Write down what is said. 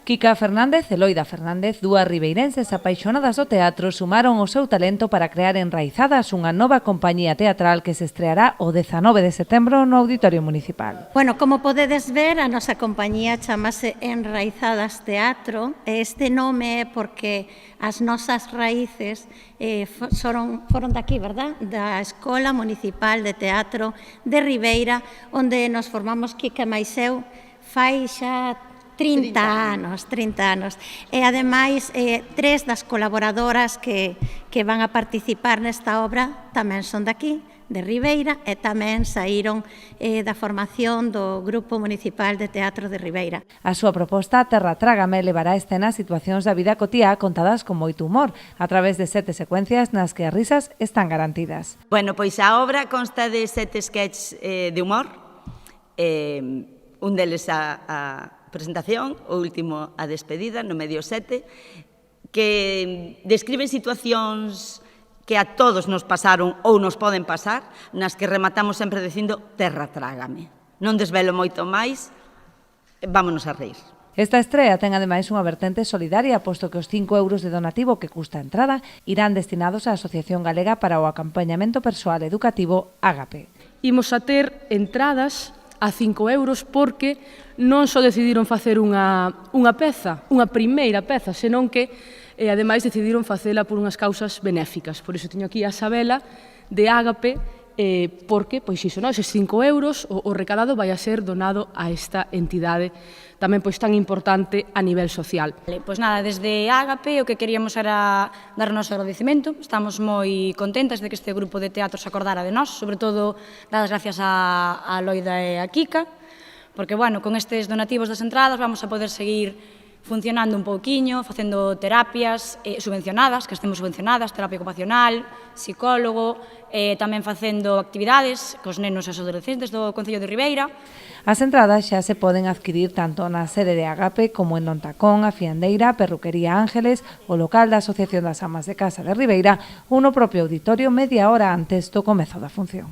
Kika Fernández e Loida Fernández, dúas ribeirenses apaixonadas do teatro, sumaron o seu talento para crear Enraizadas, unha nova compañía teatral que se estreará o 19 de setembro no Auditorio Municipal. Bueno, como podedes ver, a nosa compañía chamase Enraizadas Teatro. Este nome é porque as nosas raíces foron daqui, verdad? Da Escola Municipal de Teatro de Ribeira, onde nos formamos Kika e máis eu fai xa 30 anos. E, ademais, tres das colaboradoras que van a participar nesta obra tamén son daqui, de Ribeira, e tamén saíron da formación do Grupo Municipal de Teatro de Ribeira. A súa proposta, Terra Trágame, levará a escena situacións da vida cotiá contadas con moito humor, a través de 7 secuencias nas que as risas están garantidas. Bueno, pois a obra consta de 7 sketches de humor, un deles a presentación, o último a despedida, no medio 7, que describen situacións que a todos nos pasaron ou nos poden pasar, nas que rematamos sempre dicindo terra trágame. Non desvelo moito máis, vámonos a reír. Esta estrea ten ademais unha vertente solidaria, posto que os 5 euros de donativo que custa a entrada irán destinados á Asociación Galega para o Acompañamento Persoal Educativo Ágape. Imos a ter entradas a 5 euros porque non só decidiron facer unha peza, unha primeira peza, senón que, ademais, decidiron facela por unhas causas benéficas. Por iso teño aquí a Sabela de Ágape, porque, pois iso, eses 5 euros, o recadado vai a ser donado a esta entidade tamén pois tan importante a nivel social. Pois nada, desde Ágape o que queríamos era dar o noso agradecemento. Estamos moi contentas de que este grupo de teatro se acordara de nós, sobre todo dadas gracias a Loida e a Kika, porque, bueno, con estes donativos das entradas vamos a poder seguir funcionando un pouquiño, facendo terapias subvencionadas, que estemos subvencionadas, terapia ocupacional, psicólogo, tamén facendo actividades cos nenos e os adolescentes do Concello de Ribeira. As entradas xa se poden adquirir tanto na sede de Ágape como en Don Tacón, a Fiandeira, Perruquería Ángeles, o local da Asociación das Amas de Casa de Ribeira ou no propio auditorio media hora antes do comezo da función.